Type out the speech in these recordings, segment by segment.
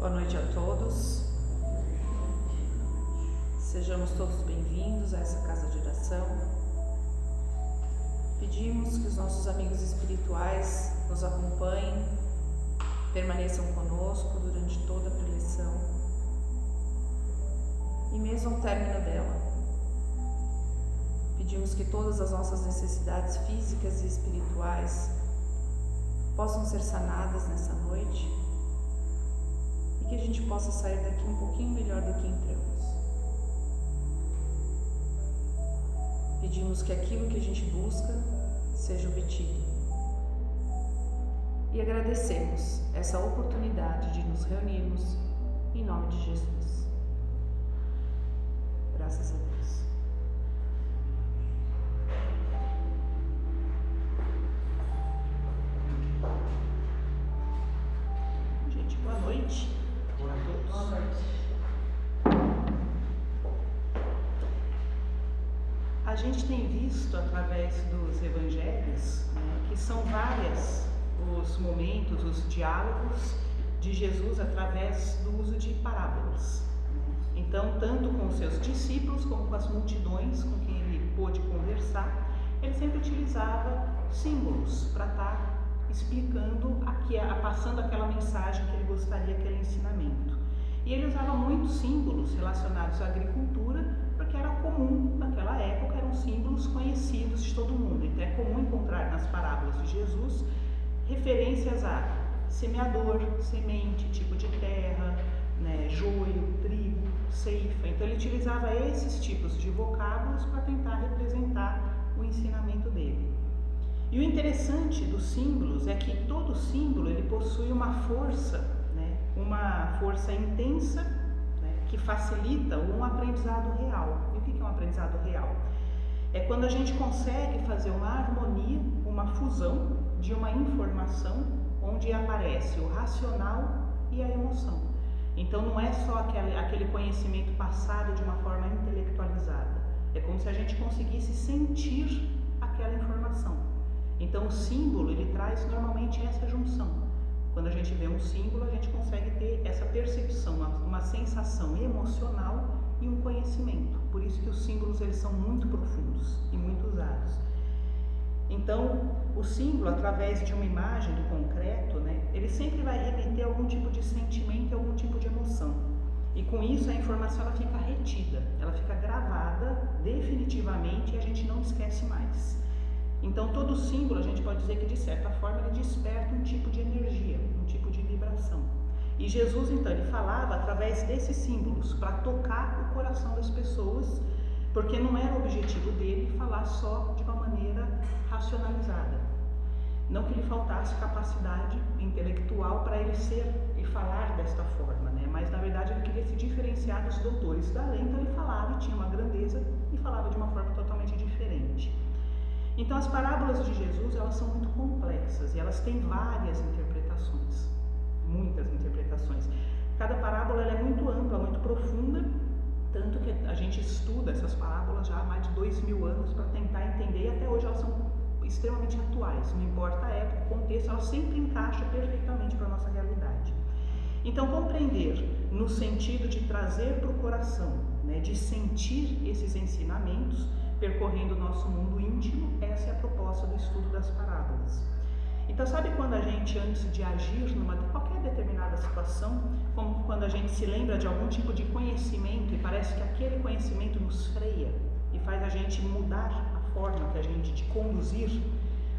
Boa noite a todos. Sejamos todos bem-vindos a essa casa de oração. Pedimos que os nossos amigos espirituais nos acompanhem, permaneçam conosco durante toda a preleção e mesmo ao término dela. Pedimos que todas as nossas necessidades físicas e espirituais possam ser sanadas nessa noite e que a gente possa sair daqui um pouquinho melhor do que entramos. Pedimos que aquilo que a gente busca seja obtido. E agradecemos essa oportunidade de nos reunirmos em nome de Jesus. Graças a Deus. Gente, boa noite. Boa noite. Boa noite. A gente tem visto através dos evangelhos, que são vários os momentos, os diálogos de Jesus através do uso de parábolas. Então, tanto com os seus discípulos como com as multidões com quem ele pôde conversar, ele sempre utilizava símbolos para estar explicando, passando aquela mensagem que ele gostaria, aquele ensinamento. E ele usava muitos símbolos relacionados à agricultura, porque era comum naquela época, eram símbolos conhecidos de todo mundo. Então é comum encontrar nas parábolas de Jesus referências a semeador, semente, tipo de terra, joio, trigo, ceifa. Então ele utilizava esses tipos de vocábulos para tentar representar o ensinamento dele. E o interessante dos símbolos é que todo símbolo ele possui uma força intensa, que facilita um aprendizado real. E o que é um aprendizado real? É quando a gente consegue fazer uma harmonia, uma fusão de uma informação onde aparece o racional e a emoção. Então não é só aquele conhecimento passado de uma forma intelectualizada. É como se a gente conseguisse sentir aquela informação. Então o símbolo ele traz normalmente essa junção. Quando a gente vê um símbolo, a gente consegue ter essa percepção, uma sensação emocional e um conhecimento. Por isso que os símbolos eles são muito profundos e muito usados. Então, o símbolo, através de uma imagem do concreto, ele sempre vai remeter a algum tipo de sentimento e algum tipo de emoção. E com isso a informação ela fica retida, ela fica gravada definitivamente e a gente não esquece mais. Então todo símbolo a gente pode dizer que de certa forma ele desperta um tipo de energia, um tipo de vibração. E Jesus então ele falava através desses símbolos para tocar o coração das pessoas, porque não era o objetivo dele falar só de uma maneira racionalizada. Não que lhe faltasse capacidade intelectual para ele ser e falar desta forma, mas na verdade ele queria se diferenciar dos doutores da lei, então ele falava e tinha uma grandeza e falava de uma forma totalmente diferente. Então as parábolas de Jesus elas são muito complexas e elas têm várias interpretações, muitas interpretações. Cada parábola ela é muito ampla, muito profunda, tanto que a gente estuda essas parábolas já há mais de 2000 anos para tentar entender e até hoje elas são extremamente atuais, não importa a época, o contexto, elas sempre encaixam perfeitamente para a nossa realidade. Então compreender no sentido de trazer para o coração, de sentir esses ensinamentos, percorrendo o nosso mundo íntimo, essa é a proposta do estudo das parábolas. Então sabe quando a gente, antes de agir numa qualquer determinada situação, como quando a gente se lembra de algum tipo de conhecimento e parece que aquele conhecimento nos freia e faz a gente mudar a forma que a gente de conduzir?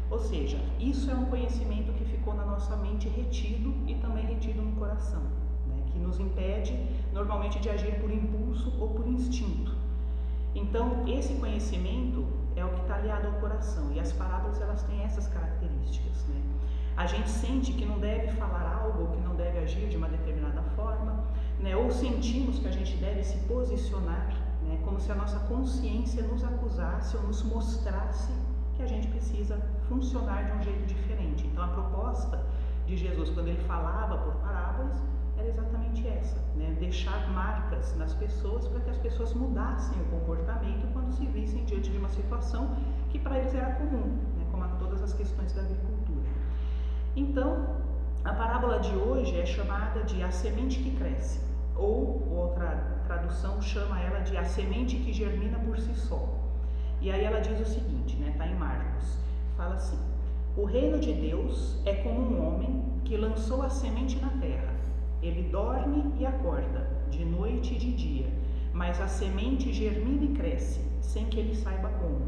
Ou seja, isso é um conhecimento que ficou na nossa mente retido e também retido no coração, que nos impede normalmente de agir por impulso ou por instinto. Então, esse conhecimento é o que está aliado ao coração, e as parábolas elas têm essas características. A gente sente que não deve falar algo, ou que não deve agir de uma determinada forma, ou sentimos que a gente deve se posicionar, como se a nossa consciência nos acusasse ou nos mostrasse que a gente precisa funcionar de um jeito diferente. Então, a proposta de Jesus, quando ele falava por parábolas, era exatamente essa, deixar marcas nas pessoas para que as pessoas mudassem o comportamento quando se vissem diante de uma situação que para eles era comum, como todas as questões da agricultura. Então, A parábola de hoje é chamada de a semente que cresce, ou outra tradução chama ela de a semente que germina por si só. E aí ela diz o seguinte, né? Está em Marcos, fala assim: o reino de Deus é como um homem que lançou a semente na terra. Ele dorme e acorda, de noite e de dia, mas a semente germina e cresce, sem que ele saiba como.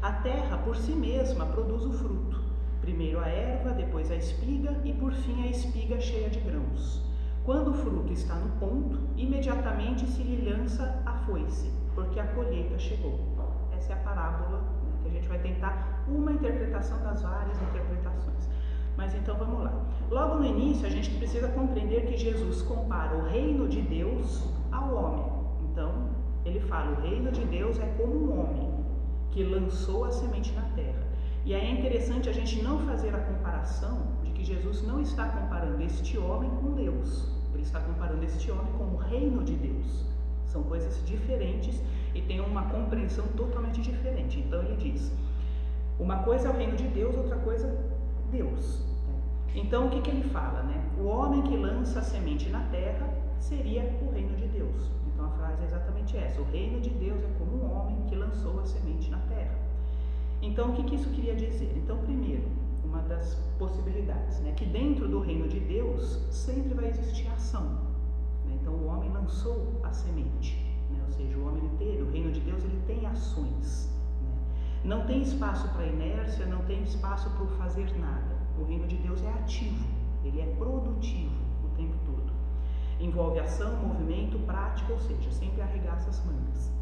A terra por si mesma produz o fruto, primeiro a erva, depois a espiga e por fim a espiga cheia de grãos. Quando o fruto está no ponto, imediatamente se lhe lança a foice, porque a colheita chegou. Essa é a parábola, né, que a gente vai tentar uma interpretação das várias interpretações. Mas então vamos lá. Logo no início a gente precisa compreender que Jesus compara o reino de Deus ao homem. Então ele fala: o reino de Deus é como um homem que lançou a semente na terra. E aí é interessante a gente não fazer a comparação de que Jesus não está comparando este homem com Deus. Ele está comparando este homem com o reino de Deus. São coisas diferentes e tem uma compreensão totalmente diferente. Então ele diz: uma coisa é o reino de Deus, outra coisa Deus. Então o que ele fala, né? O homem que lança a semente na terra seria o reino de Deus. Então a frase é exatamente essa: o reino de Deus é como um homem que lançou a semente na terra. Então o que isso queria dizer? Então, primeiro, uma das possibilidades, né, que dentro do reino de Deus sempre vai existir ação, né? Então o homem lançou a semente, né? Ou seja, o homem ele teve, o reino de Deus ele tem ações, né? Não tem espaço para inércia, não tem espaço para fazer nada. O reino de Deus é ativo, ele é produtivo o tempo todo. Envolve ação, movimento, prática, ou seja, sempre arregaça as mangas.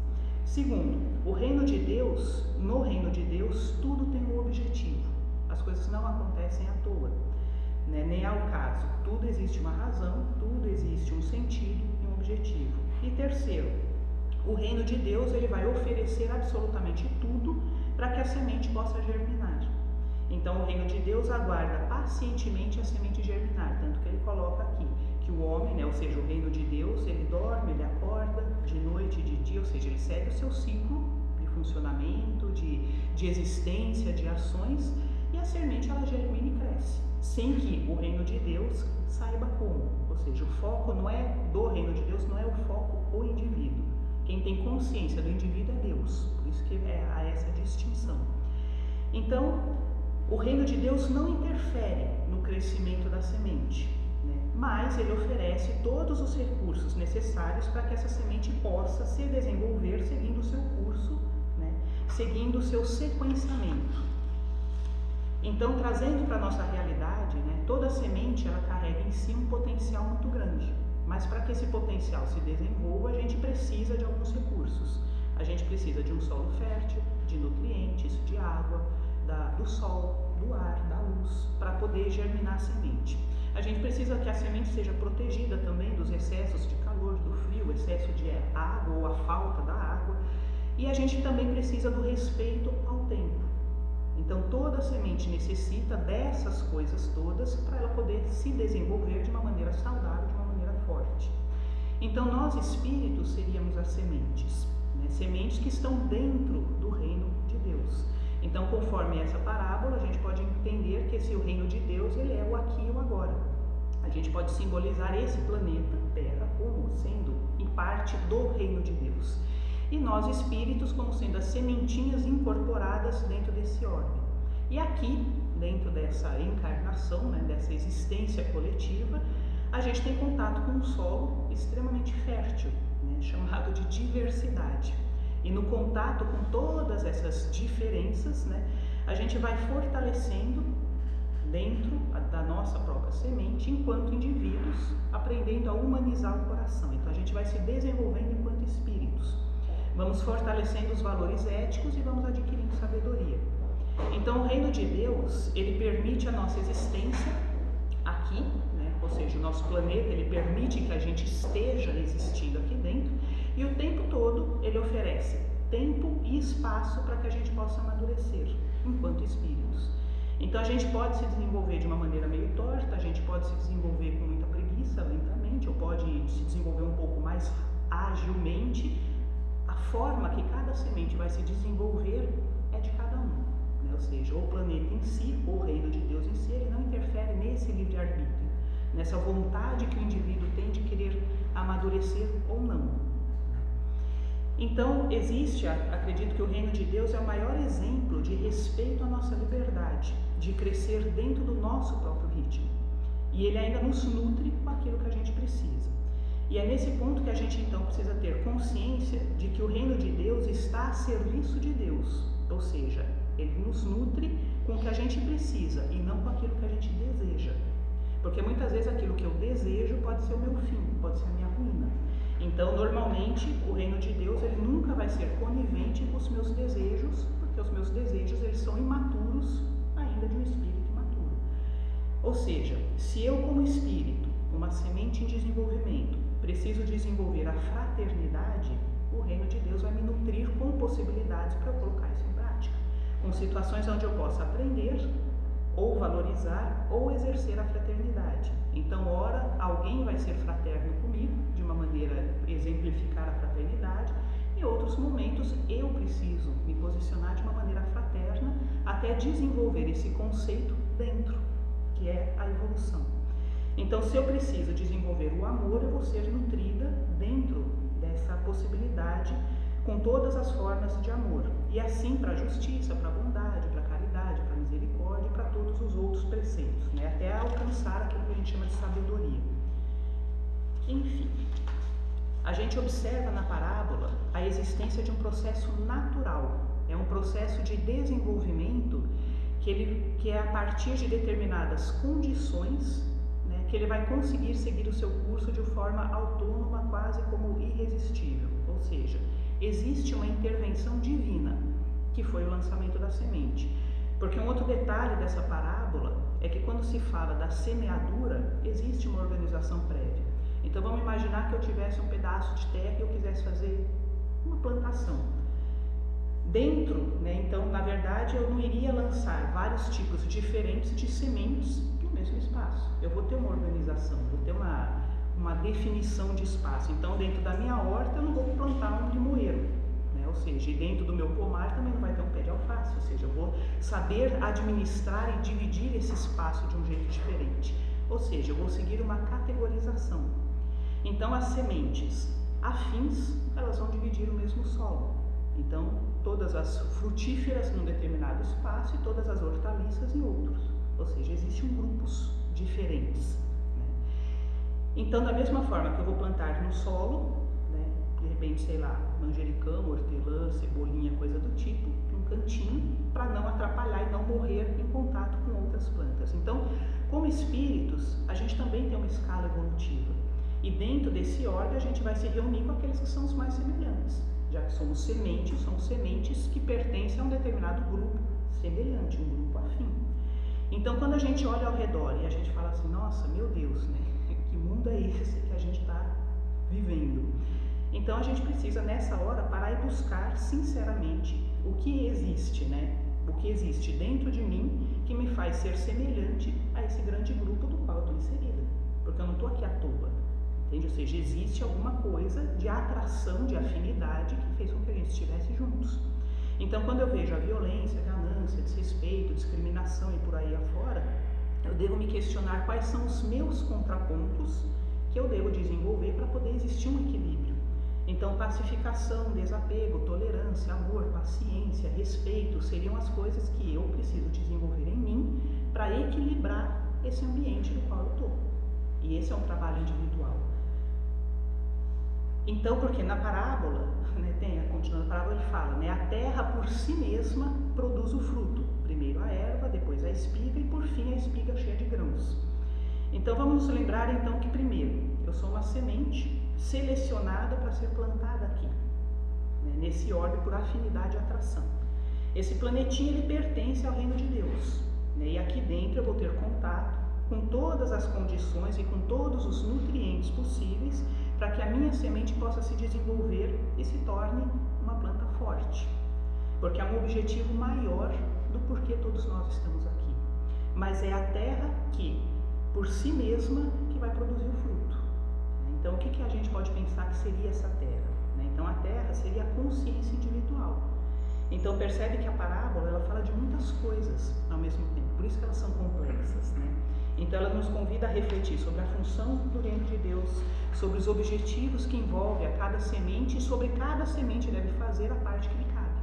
Segundo, o reino de Deus, no reino de Deus, tudo tem um objetivo. As coisas não acontecem à toa, né? Nem ao caso. Tudo existe uma razão, tudo existe um sentido e um objetivo. E terceiro, o reino de Deus ele vai oferecer absolutamente tudo para que a semente possa germinar. Então o reino de Deus aguarda pacientemente a semente germinar, tanto que ele coloca aqui que o homem, né, ou seja, o reino de Deus, ele dorme, ele acorda de noite e de dia, ou seja, ele segue o seu ciclo de funcionamento, de existência, de ações, e a semente ela germina e cresce, sem que o reino de Deus saiba como. Ou seja, o foco não é do reino de Deus, não é o foco o indivíduo. Quem tem consciência do indivíduo é Deus, por isso que há essa distinção. Então, o reino de Deus não interfere no crescimento da semente, né? Mas ele oferece todos os recursos necessários para que essa semente possa se desenvolver seguindo o seu curso, né? Seguindo o seu sequenciamento. Então, trazendo para a nossa realidade, né, toda semente ela carrega em si um potencial muito grande, mas para que esse potencial se desenvolva, a gente precisa de alguns recursos. A gente precisa de um solo fértil, de nutrientes, de água, do sol, do ar, da luz, para poder germinar a semente. A gente precisa que a semente seja protegida também dos excessos de calor, do frio, excesso de água ou a falta da água. E a gente também precisa do respeito ao tempo. Então toda semente necessita dessas coisas todas para ela poder se desenvolver de uma maneira saudável, de uma maneira forte. Então nós espíritos seríamos as sementes, né? Sementes que estão dentro do reino de Deus. Então, conforme essa parábola, a gente pode entender que o reino de Deus ele é o aqui e o agora. A gente pode simbolizar esse planeta, Terra, como sendo em parte do reino de Deus. E nós espíritos como sendo as sementinhas incorporadas dentro desse orbe. E aqui, dentro dessa encarnação, né, dessa existência coletiva, a gente tem contato com um solo extremamente fértil, né, chamado de diversidade. E no contato com todas essas diferenças, né, a gente vai fortalecendo dentro da nossa própria semente, enquanto indivíduos, aprendendo a humanizar o coração. Então a gente vai se desenvolvendo enquanto espíritos. Vamos fortalecendo os valores éticos e vamos adquirindo sabedoria. Então o reino de Deus, ele permite a nossa existência aqui, né? Ou seja, o nosso planeta, ele permite que a gente esteja existindo aqui dentro, e o tempo todo ele oferece tempo e espaço para que a gente possa amadurecer enquanto espíritos. Então a gente pode se desenvolver de uma maneira meio torta, a gente pode se desenvolver com muita preguiça, lentamente, ou pode se desenvolver um pouco mais agilmente. A forma que cada semente vai se desenvolver é de cada um, né? Ou seja, o planeta em si, o reino de Deus em si, ele não interfere nesse livre-arbítrio. nessa vontade que o indivíduo tem de querer amadurecer ou não. Então, acredito que o reino de Deus é o maior exemplo de respeito à nossa liberdade, de crescer dentro do nosso próprio ritmo. E ele ainda nos nutre com aquilo que a gente precisa. E é nesse ponto que a gente então precisa ter consciência de que o reino de Deus está a serviço de Deus, ou seja, ele nos nutre com o que a gente precisa e não com aquilo que a gente deseja. Porque muitas vezes aquilo que eu desejo pode ser o meu fim, pode ser a minha ruína. Então, normalmente, o reino de Deus ele nunca vai ser conivente com os meus desejos, porque os meus desejos eles são imaturos ainda de um espírito imaturo. Ou seja, se eu como espírito, uma semente em desenvolvimento, preciso desenvolver a fraternidade, o reino de Deus vai me nutrir com possibilidades para eu colocar isso em prática, com situações onde eu possa aprender, ou valorizar, ou exercer a fraternidade. Então, ora, alguém vai ser fraterno comigo, de uma maneira exemplificar a fraternidade, em outros momentos eu preciso me posicionar de uma maneira fraterna até desenvolver esse conceito dentro, que é a evolução. Então, se eu preciso desenvolver o amor, eu vou ser nutrida dentro dessa possibilidade com todas as formas de amor. E assim para a justiça, para a bondade, para a caridade, para a misericórdia e para todos os outros preceitos, né? Até alcançar aquilo que a gente chama de sabedoria. Enfim, a gente observa na parábola a existência de um processo natural. É um processo de desenvolvimento que é a partir de determinadas condições, né, que ele vai conseguir seguir o seu curso de forma autônoma, quase como irresistível. Ou seja, existe uma intervenção divina, que foi o lançamento da semente. Porque um outro detalhe dessa parábola é que quando se fala da semeadura, existe uma organização prévia. Então vamos imaginar que eu tivesse um pedaço de terra e eu quisesse fazer uma plantação. Dentro, né, então, na verdade, eu não iria lançar vários tipos diferentes de sementes no mesmo espaço. Eu vou ter uma organização, vou ter uma definição de espaço. Então, dentro da minha horta, eu não vou plantar um limoeiro, né? Ou seja, e dentro do meu pomar também não vai ter um pé de alface. Ou seja, eu vou saber administrar e dividir esse espaço de um jeito diferente. Ou seja, eu vou seguir uma categorização. Então, as sementes afins, elas vão dividir o mesmo solo. Então, todas as frutíferas num determinado espaço e todas as hortaliças em outros. Ou seja, existem grupos diferentes, né? Então, da mesma forma que eu vou plantar no solo, né, de repente, sei lá, manjericão, hortelã, cebolinha, coisa do tipo, num cantinho, para não atrapalhar e não morrer em contato com outras plantas. Então, como espíritos, a gente também tem uma escala evolutiva. E dentro desse ordem, a gente vai se reunir com aqueles que são os mais semelhantes. Já que somos sementes que pertencem a um determinado grupo semelhante, um grupo afim. Então, quando a gente olha ao redor e a gente fala assim, nossa, meu Deus, né? Que mundo é esse que a gente está vivendo? Então, a gente precisa, nessa hora, parar e buscar, sinceramente, o que existe, né? O que existe dentro de mim que me faz ser semelhante a esse grande grupo do qual eu estou inserida. Porque eu não estou aqui à toa. Entende? Ou seja, existe alguma coisa de atração, de afinidade que fez com que a gente estivesse juntos. Então, quando eu vejo a violência, a ganância, desrespeito, discriminação e por aí afora, eu devo me questionar quais são os meus contrapontos que eu devo desenvolver para poder existir um equilíbrio. Então, pacificação, desapego, tolerância, amor, paciência, respeito seriam as coisas que eu preciso desenvolver em mim para equilibrar esse ambiente no qual eu estou. E esse é um trabalho individual. Então, porque na parábola, né, continuando a parábola, ele fala, né, a terra por si mesma produz o fruto. Primeiro a erva, depois a espiga e por fim a espiga cheia de grãos. Então vamos nos lembrar então que primeiro, eu sou uma semente selecionada para ser plantada aqui, né, nesse orbe por afinidade e atração. Esse planetinha ele pertence ao reino de Deus, né, e aqui dentro eu vou ter contato com todas as condições e com todos os nutrientes possíveis para que a minha semente possa se desenvolver e se torne uma planta forte. Porque há um objetivo maior do porquê todos nós estamos aqui. Mas é a terra que, por si mesma, que vai produzir o fruto. Então, o que a gente pode pensar que seria essa terra? Então, a terra seria a consciência individual. Então, percebe que a parábola ela fala de muitas coisas ao mesmo tempo. Por isso que elas são complexas, né? Então, Então ela nos convida a refletir sobre a função do reino de Deus, sobre os objetivos que envolve a cada semente e sobre cada semente deve fazer a parte que lhe cabe.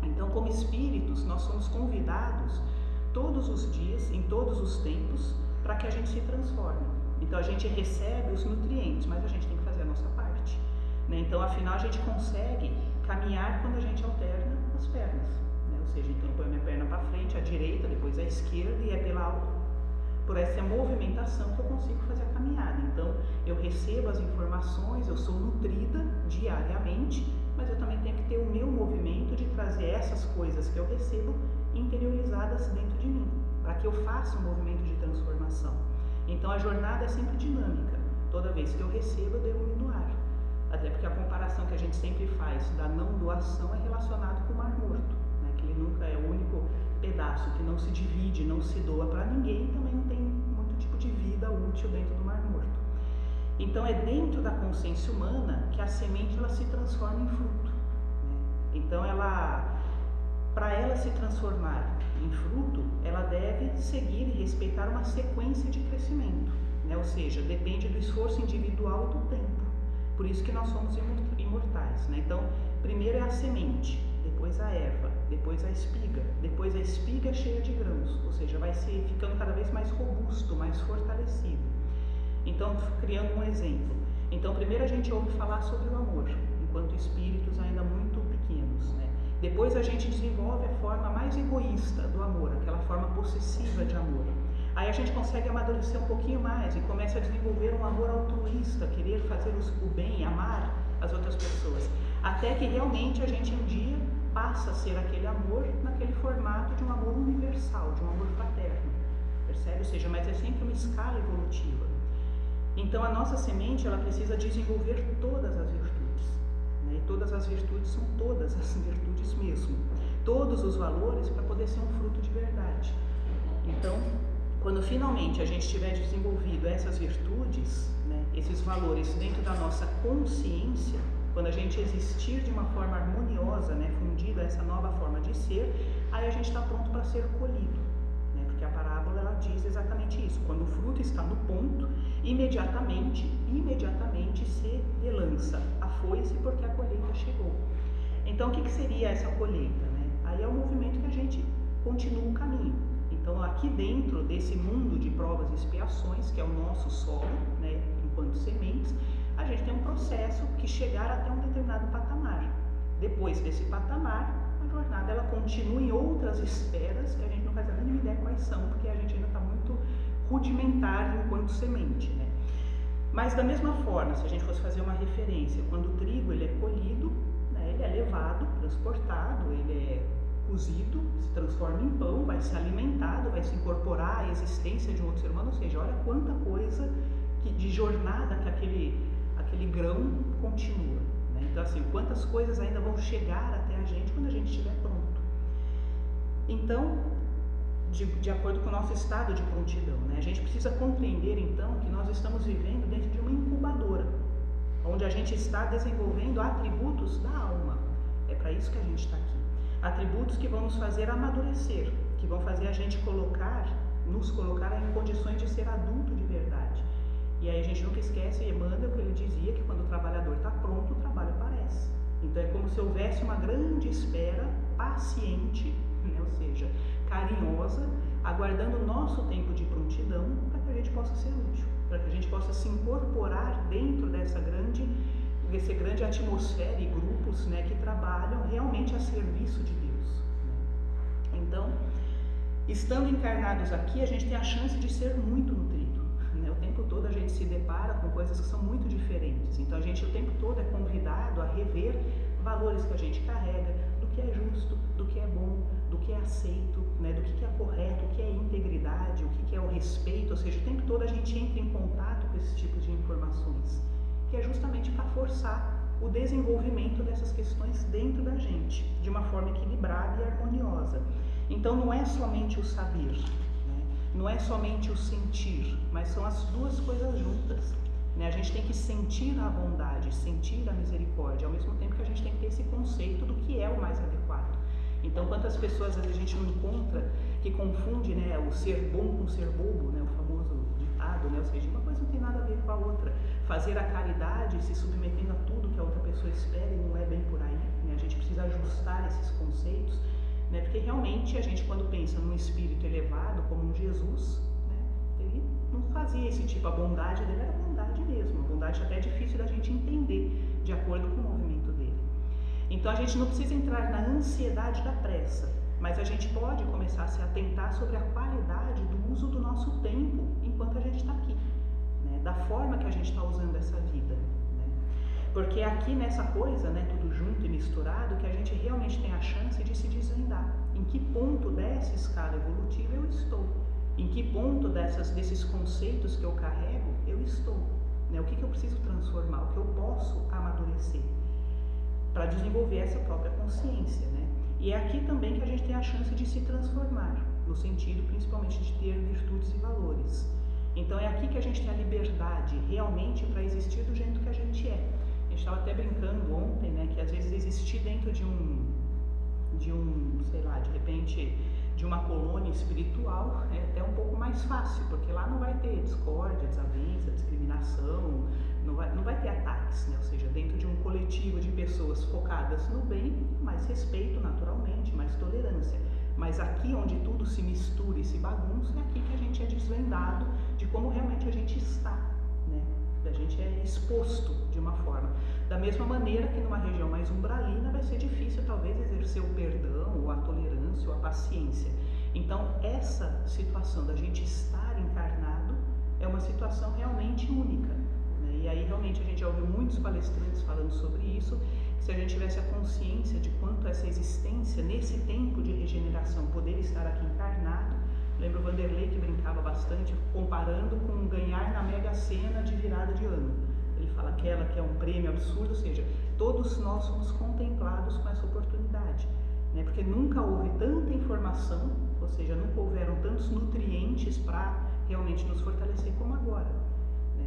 Então, como espíritos, nós somos convidados todos os dias, em todos os tempos, para que a gente se transforme. Então a gente recebe os nutrientes, mas a gente tem que fazer a nossa parte, né? Então afinal a gente consegue caminhar quando a gente alterna as pernas, né? Ou seja, então eu ponho minha perna para frente, a direita, depois a esquerda, e é por essa movimentação que eu consigo fazer a caminhada. Então eu recebo as informações, eu sou nutrida diariamente, mas eu também tenho que ter o meu movimento de trazer essas coisas que eu recebo interiorizadas dentro de mim, para que eu faça um movimento de transformação. Então a jornada é sempre dinâmica. Toda vez que eu recebo, eu devo me doar. Até porque a comparação que a gente sempre faz da não doação é relacionado com o Mar Morto, né? Que ele nunca é o único pedaço que não se divide, não se doa para ninguém, também não tem muito tipo de vida útil dentro do Mar Morto. Então é dentro da consciência humana que a semente ela se transforma em fruto, né? Então para ela se transformar em fruto, ela deve seguir e respeitar uma sequência de crescimento, né? Ou seja, depende do esforço individual e do tempo. Por isso que nós somos imortais, né? Então, primeiro é a semente, depois a erva, depois a espiga cheia de grãos, ou seja, vai se ficando cada vez mais robusto, mais fortalecido. Então, criando um exemplo. Então, primeiro a gente ouve falar sobre o amor, enquanto espíritos ainda muito pequenos, né? Depois a gente desenvolve a forma mais egoísta do amor, aquela forma possessiva de amor. Aí a gente consegue amadurecer um pouquinho mais e começa a desenvolver um amor altruísta, querer fazer o bem, amar as outras pessoas. Até que realmente a gente um dia passa a ser aquele amor naquele formato de um amor universal, de um amor fraterno. Percebe? Ou seja, mas é sempre uma escala evolutiva. Então a nossa semente ela precisa desenvolver todas as virtudes. E todas as virtudes são todas as virtudes mesmo, todos os valores para poder ser um fruto de verdade. Então, quando finalmente a gente tiver desenvolvido essas virtudes, né, esses valores dentro da nossa consciência, quando a gente existir de uma forma harmoniosa, né, fundido a essa nova forma de ser, aí a gente está pronto para ser colhido, né, porque a parábola ela diz exatamente isso. Quando o fruto está no ponto, imediatamente se relança a foice porque a colheita chegou. Então o que seria essa colheita, né? Aí é o movimento que a gente continua o caminho. Então aqui dentro desse mundo de provas e expiações, que é o nosso solo, né, enquanto sementes, a gente tem um processo que chegar até um determinado patamar. Depois desse patamar, a jornada ela continua em outras esferas que a gente não faz a mínima ideia quais são, porque a gente ainda está muito rudimentar enquanto semente, né? Mas da mesma forma, se a gente fosse fazer uma referência, quando o trigo ele é colhido, né, ele é levado, transportado, ele é cozido, se transforma em pão, vai ser alimentado, vai se incorporar à existência de um outro ser humano, ou seja, olha quanta coisa de jornada que aquele grão continua, né? Então assim, quantas coisas ainda vão chegar até a gente quando a gente estiver pronto. Então, de acordo com o nosso estado de prontidão, né? A gente precisa compreender então que nós estamos vivendo dentro de uma incubadora, onde a gente está desenvolvendo atributos da alma. É para isso que a gente está aqui. Atributos que vão nos fazer amadurecer, que vão fazer a gente nos colocar em condições de ser adulto de verdade. E aí a gente nunca esquece, Emmanuel, que ele dizia que quando o trabalhador está pronto, o trabalho aparece. Então é como se houvesse uma grande espera paciente, né? Ou seja, carinhosa, aguardando o nosso tempo de prontidão para que a gente possa ser útil, para que a gente possa se incorporar dentro dessa grande atmosfera e grupos, né, que trabalham realmente a serviço de Deus, né? Então, estando encarnados aqui, a gente tem a chance de ser muito nutrido, né? O tempo todo a gente se depara com coisas que são muito diferentes, então a gente o tempo todo é convidado a rever valores que a gente carrega, do que é justo, do que é bom, do que é aceito, né, do que é correto, o que é integridade, o que é o respeito, ou seja, o tempo todo a gente entra em contato com esses tipos de informações, que é justamente para forçar o desenvolvimento dessas questões dentro da gente, de uma forma equilibrada e harmoniosa. Então não é somente o saber, né, não é somente o sentir, mas são as duas coisas juntas, né? A gente tem que sentir a bondade, sentir a misericórdia, ao mesmo tempo que a gente tem que ter esse conceito do que é o mais adequado. Então, quantas pessoas às vezes a gente não encontra que confunde, né, o ser bom com ser bobo, né, o famoso ditado, né, ou seja, uma coisa não tem nada a ver com a outra. Fazer a caridade se submetendo a tudo que a outra pessoa espera e não é bem por aí, né, a gente precisa ajustar esses conceitos, né, porque realmente a gente, quando pensa num espírito elevado como um Jesus, né, ele não fazia esse tipo, a bondade dele era bondade mesmo, a bondade até é difícil da gente entender de acordo com o movimento dele. Então a gente não precisa entrar na ansiedade da pressa, mas a gente pode começar a se atentar sobre a qualidade do uso do nosso tempo enquanto a gente está aqui, né? Da forma que a gente está usando essa vida, né? Porque aqui nessa coisa, né, tudo junto e misturado, que a gente realmente tem a chance de se desvendar. Em que ponto dessa escala evolutiva eu estou? Em que ponto desses conceitos que eu carrego eu estou? Né? O que eu preciso transformar? O que eu posso amadurecer? Para desenvolver essa própria consciência, né? E é aqui também que a gente tem a chance de se transformar, no sentido principalmente de ter virtudes e valores. Então é aqui que a gente tem a liberdade realmente para existir do jeito que a gente é. A gente estava até brincando ontem, né, que às vezes existir dentro de um, sei lá, de repente, de uma colônia espiritual é até um pouco mais fácil, porque lá não vai ter discórdia, desavença, discriminação, não vai ter ataques, né? Ou seja, dentro de um coletivo de pessoas focadas no bem, mais respeito naturalmente, mais tolerância. Mas aqui onde tudo se mistura e se bagunça, é aqui que a gente é desvendado de como realmente a gente está, né? A gente é exposto de uma forma. Da mesma maneira que numa região mais umbralina vai ser difícil talvez exercer o perdão, ou a tolerância, ou a paciência. Então essa situação da gente estar encarnado é uma situação realmente única. E aí realmente a gente já ouviu muitos palestrantes falando sobre isso, que se a gente tivesse a consciência de quanto essa existência, nesse tempo de regeneração, poder estar aqui encarnado, lembro o Vanderlei que brincava bastante, comparando com ganhar na Mega Sena de virada de ano. Ele fala aquela que é um prêmio absurdo, ou seja, todos nós somos contemplados com essa oportunidade, né? Porque nunca houve tanta informação, ou seja, nunca houveram tantos nutrientes para realmente nos fortalecer como agora.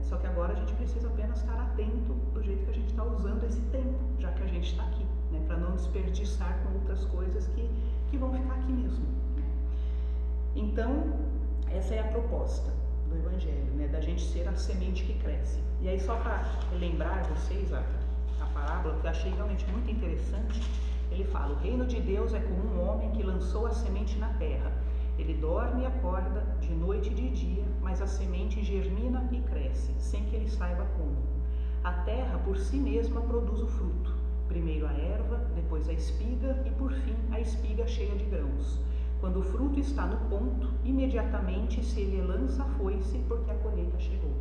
Só que agora a gente precisa apenas estar atento do jeito que a gente está usando esse tempo, já que a gente está aqui, né? Para não desperdiçar com outras coisas que vão ficar aqui mesmo, né? Então, essa é a proposta do Evangelho, né? Da gente ser a semente que cresce. E aí, só para lembrar vocês a parábola, que eu achei realmente muito interessante, ele fala: o reino de Deus é como um homem que lançou a semente na terra. Ele dorme e acorda de noite e de dia, mas a semente germina e cresce, sem que ele saiba como. A terra por si mesma produz o fruto, primeiro a erva, depois a espiga e por fim a espiga cheia de grãos. Quando o fruto está no ponto, imediatamente se ele lança a foice, porque a colheita chegou.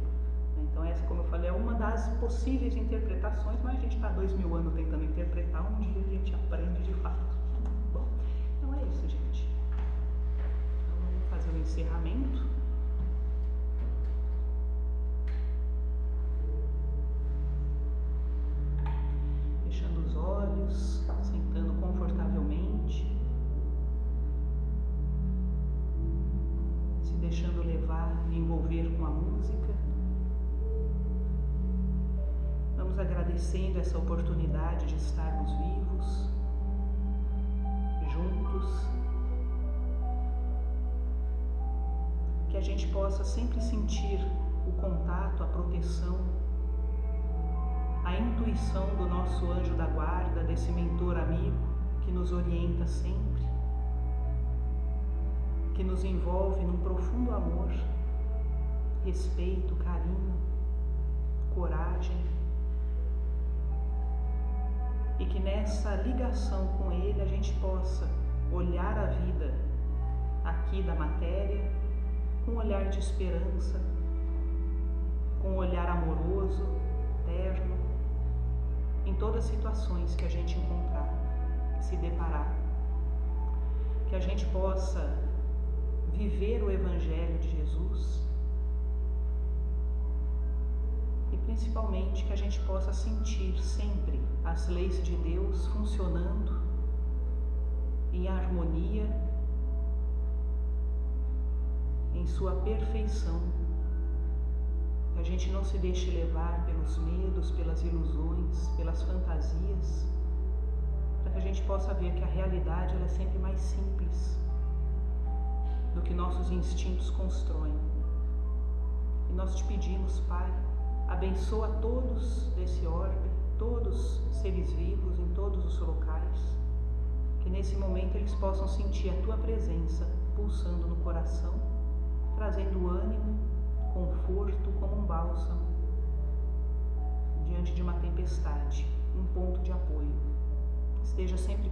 Então essa, como eu falei, é uma das possíveis interpretações, mas a gente está 2000 anos tentando interpretar, um dia a gente aprende de fato. Bom, então é isso, gente. Fazer o encerramento. Fechando os olhos, sentando confortavelmente, se deixando levar e envolver com a música. Vamos agradecendo essa oportunidade de estarmos vivos, juntos. Que a gente possa sempre sentir o contato, a proteção, a intuição do nosso anjo da guarda, desse mentor amigo que nos orienta sempre, que nos envolve num profundo amor, respeito, carinho, coragem, e que nessa ligação com ele a gente possa olhar a vida aqui da matéria com um olhar de esperança, com um olhar amoroso, terno, em todas as situações que a gente encontrar, se deparar. Que a gente possa viver o Evangelho de Jesus e principalmente que a gente possa sentir sempre as leis de Deus funcionando em harmonia, em sua perfeição. Que a gente não se deixe levar pelos medos, pelas ilusões, pelas fantasias, para que a gente possa ver que a realidade ela é sempre mais simples, do que nossos instintos constroem. E nós te pedimos, Pai, abençoa todos desse orbe, todos seres vivos em todos os locais, que nesse momento eles possam sentir a Tua presença pulsando no coração, trazendo ânimo, conforto como um bálsamo diante de uma tempestade, um ponto de apoio. Esteja sempre